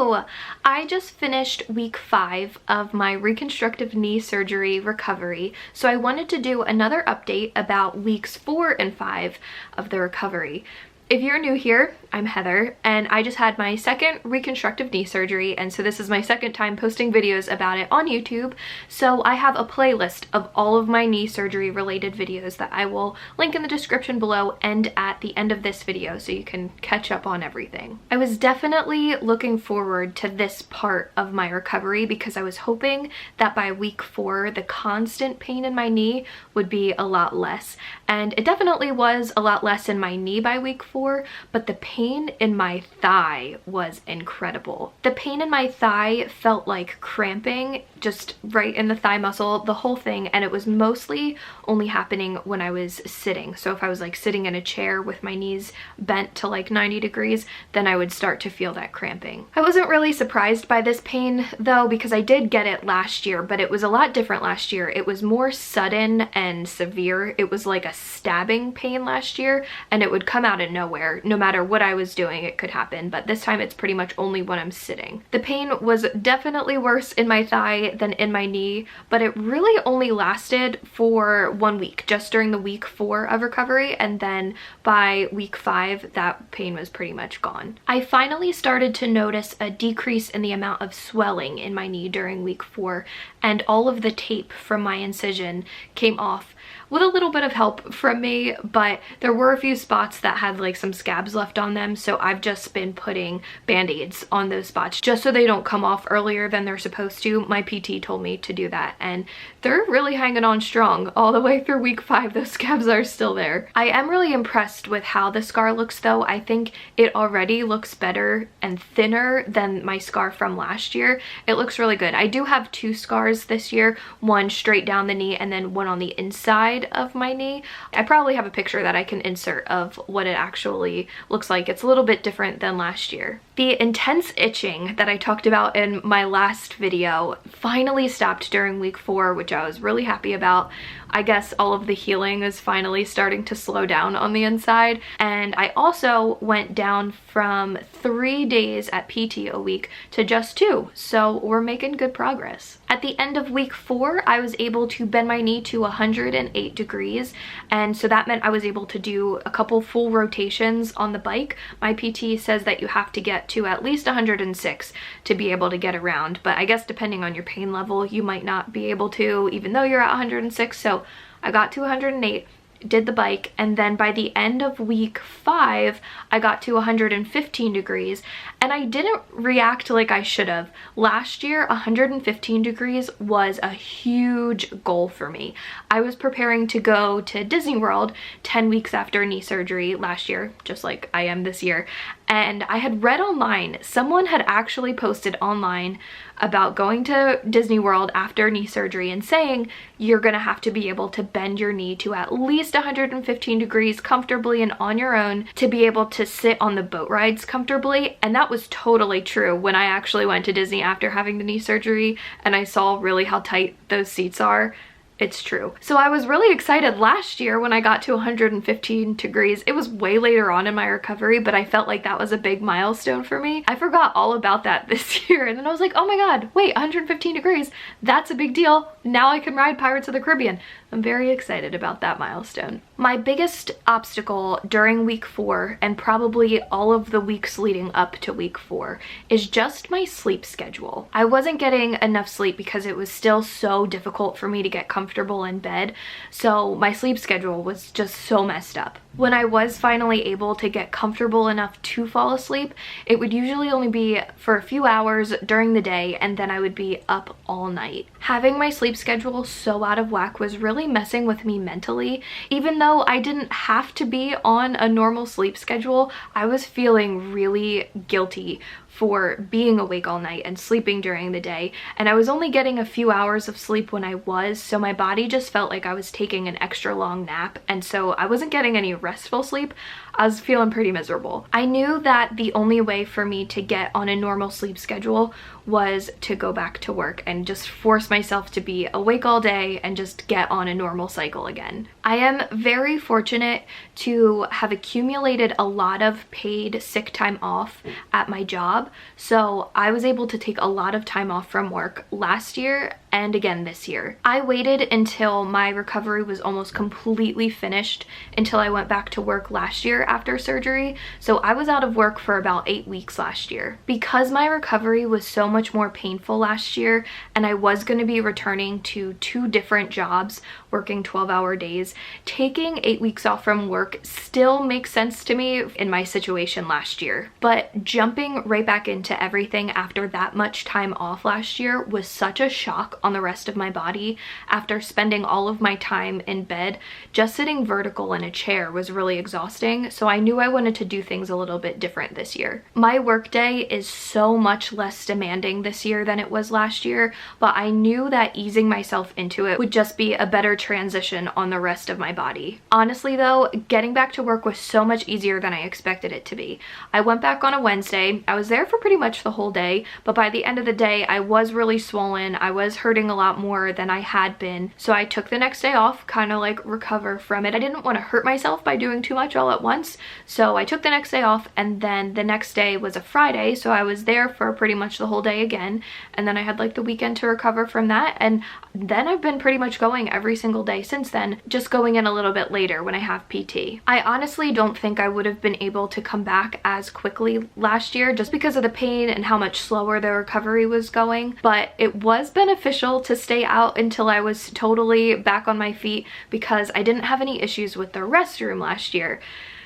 Hello! I just finished week 5 of my reconstructive knee surgery recovery, so I wanted to do another update about weeks 4 and 5 of the recovery. If you're new here, I'm Heather, and I just had my second reconstructive knee surgery, and so this is my second time posting videos about it on YouTube. So I have a playlist of all of my knee surgery related videos that I will link in the description below and at the end of this video so you can catch up on everything. I was definitely looking forward to this part of my recovery because I was hoping that by week 4 the constant pain in my knee would be a lot less, and it definitely was a lot less in my knee by week 4, but the pain in my thigh was incredible. The pain in my thigh felt like cramping just right in the thigh muscle, the whole thing, and it was mostly only happening when I was sitting. So if I was like sitting in a chair with my knees bent to like 90 degrees, then I would start to feel that cramping. I wasn't really surprised by this pain though, because I did get it last year, but it was a lot different last year. It was more sudden and severe. It was like a stabbing pain last year, and it would come out of nowhere. No matter what I was doing, it could happen, but this time it's pretty much only when I'm sitting. The pain was definitely worse in my thigh than in my knee, but it really only lasted for 1 week, just during the week 4 of recovery, and then by week 5 that pain was pretty much gone. I finally started to notice a decrease in the amount of swelling in my knee during week 4, and all of the tape from my incision came off with a little bit of help from me, but there were a few spots that had like some scabs left on them, so I've just been putting band-aids on those spots just so they don't come off earlier than they're supposed to. My PT told me to do that, and they're really hanging on strong all the way through week 5. Those scabs are still there. I am really impressed with how the scar looks though. I think it already looks better and thinner than my scar from last year. It looks really good. I do have 2 scars this year, one straight down the knee and then one on the inside of my knee. I probably have a picture that I can insert of what it actually looks like. It's a little bit different than last year. The intense itching that I talked about in my last video finally stopped during week 4, which I was really happy about. I guess all of the healing is finally starting to slow down on the inside, and I also went down from 3 days at PT a week to just 2, so we're making good progress. At the end of week 4, I was able to bend my knee to 108 degrees, and so that meant I was able to do a couple full rotations on the bike. My PT says that you have to get to at least 106 to be able to get around, but I guess depending on your pain level, you might not be able to even though you're at 106, so I got to 108, did the bike, and then by the end of week 5 I got to 115 degrees, and I didn't react like I should have. Last year 115 degrees was a huge goal for me. I was preparing to go to Disney World 10 weeks after knee surgery last year, just like I am this year, and I had read online, someone had actually posted online about going to Disney World after knee surgery and saying you're gonna have to be able to bend your knee to at least 115 degrees comfortably and on your own to be able to sit on the boat rides comfortably, and that was totally true when I actually went to Disney after having the knee surgery and I saw really how tight those seats are. It's true. So I was really excited last year when I got to 115 degrees. It was way later on in my recovery, but I felt like that was a big milestone for me. I forgot all about that this year, and then I was like, oh my god, wait, 115 degrees, that's a big deal. Now I can ride Pirates of the Caribbean. I'm very excited about that milestone. My biggest obstacle during week 4, and probably all of the weeks leading up to week 4, is just my sleep schedule. I wasn't getting enough sleep because it was still so difficult for me to get comfortable in bed, so my sleep schedule was just so messed up. When I was finally able to get comfortable enough to fall asleep, it would usually only be for a few hours during the day, and then I would be up all night. Having my sleep schedule so out of whack was really messing with me mentally. Even though I didn't have to be on a normal sleep schedule, I was feeling really guilty for being awake all night and sleeping during the day, and I was only getting a few hours of sleep when I was, so my body just felt like I was taking an extra long nap, and so I wasn't getting any restful sleep. I was feeling pretty miserable. I knew that the only way for me to get on a normal sleep schedule was to go back to work and just force myself to be awake all day and just get on a normal cycle again. I am very fortunate to have accumulated a lot of paid sick time off at my job. So I was able to take a lot of time off from work last year and again this year. I waited until my recovery was almost completely finished until I went back to work last year after surgery. So I was out of work for about 8 weeks last year. Because my recovery was so much more painful last year and I was going to be returning to 2 different jobs working 12-hour days, taking 8 weeks off from work still makes sense to me in my situation last year. But jumping right back into everything after that much time off last year was such a shock on the rest of my body. After spending all of my time in bed, just sitting vertical in a chair was really exhausting, so I knew I wanted to do things a little bit different this year. My workday is so much less demanding this year than it was last year, but I knew that easing myself into it would just be a better transition on the rest of my body. Honestly though, getting back to work was so much easier than I expected it to be. I went back on a Wednesday. I was there for pretty much the whole day, but by the end of the day, I was really swollen. I was hurting a lot more than I had been. So I took the next day off, kind of like recover from it. I didn't want to hurt myself by doing too much all at once. So I took the next day off, and then the next day was a Friday. So I was there for pretty much the whole day again. And then I had like the weekend to recover from that. And then I've been pretty much going every single day since then, just going in a little bit later when I have PT. I honestly don't think I would have been able to come back as quickly last year just because of the pain and how much slower the recovery was going, but it was beneficial to stay out until I was totally back on my feet because I didn't have any issues with the restroom last year.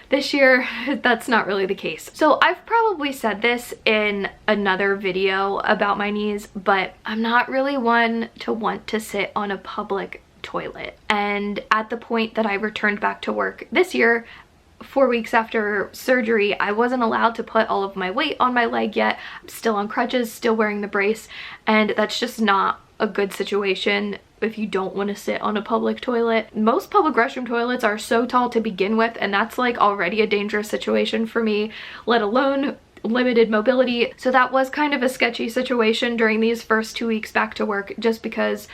This year, that's not really the case. So I've probably said this in another video about my knees, but I'm not really one to want to sit on a public toilet. And at the point that I returned back to work this year, 4 weeks after surgery, I wasn't allowed to put all of my weight on my leg yet. I'm still on crutches, still wearing the brace, and that's just not a good situation if you don't want to sit on a public toilet. Most public restroom toilets are so tall to begin with, and that's like already a dangerous situation for me, let alone limited mobility. So that was kind of a sketchy situation during these first 2 weeks back to work, just because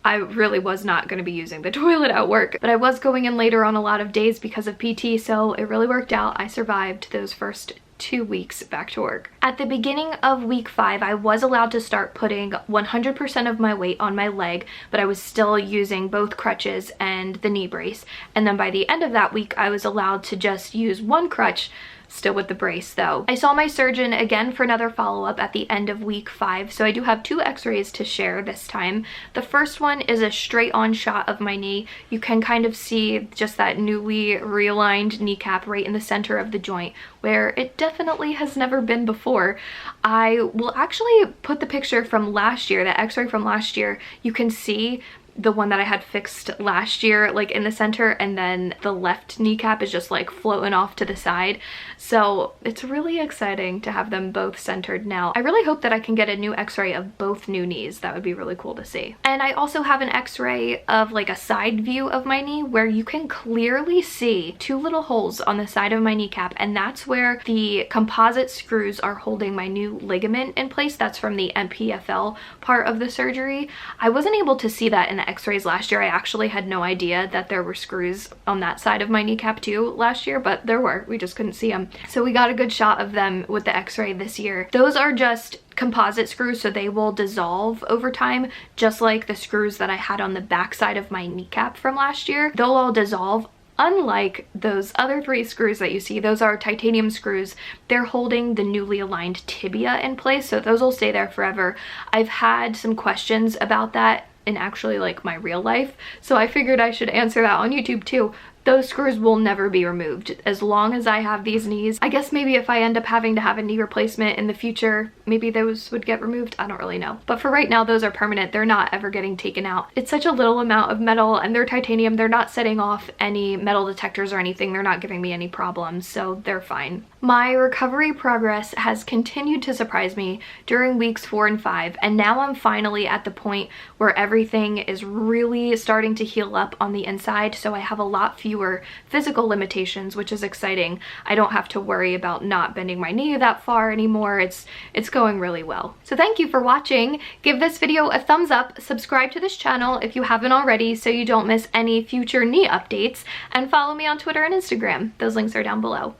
I really was not going to be using the toilet at work. But I was going in later on a lot of days because of PT, so it really worked out. I survived those first 2 weeks back to work. At the beginning of week 5, I was allowed to start putting 100% of my weight on my leg, but I was still using both crutches and the knee brace. And then by the end of that week, I was allowed to just use one crutch, still with the brace though. I saw my surgeon again for another follow-up at the end of week 5, so I do have 2 x-rays to share this time. The first one is a straight on shot of my knee. You can kind of see just that newly realigned kneecap right in the center of the joint, where it definitely has never been before. I will actually put the picture from last year, the x-ray from last year. You can see the one that I had fixed last year like in the center, and then the left kneecap is just like floating off to the side. So it's really exciting to have them both centered now. I really hope that I can get a new x-ray of both new knees. That would be really cool to see. And I also have an x-ray of like a side view of my knee where you can clearly see 2 little holes on the side of my kneecap, and that's where the composite screws are holding my new ligament in place. That's from the MPFL part of the surgery. I wasn't able to see that in the x-rays last year. I actually had no idea that there were screws on that side of my kneecap too last year, but there were. We just couldn't see them. So we got a good shot of them with the x-ray this year. Those are just composite screws, so they will dissolve over time, just like the screws that I had on the back side of my kneecap from last year. They'll all dissolve. Unlike those other 3 screws that you see, those are titanium screws. They're holding the newly aligned tibia in place, so those will stay there forever. I've had some questions about that in actually like my real life, so I figured I should answer that on YouTube too. Those screws will never be removed as long as I have these knees. I guess maybe if I end up having to have a knee replacement in the future, maybe those would get removed. I don't really know. But for right now, those are permanent. They're not ever getting taken out. It's such a little amount of metal, and they're titanium. They're not setting off any metal detectors or anything. They're not giving me any problems, so they're fine. My recovery progress has continued to surprise me during weeks 4 and 5, and now I'm finally at the point where everything is really starting to heal up on the inside, so I have a lot fewer fewer physical limitations, which is exciting. I don't have to worry about not bending my knee that far anymore. It's going really well. So thank you for watching. Give this video a thumbs up, subscribe to this channel if you haven't already so you don't miss any future knee updates, and follow me on Twitter and Instagram. Those links are down below.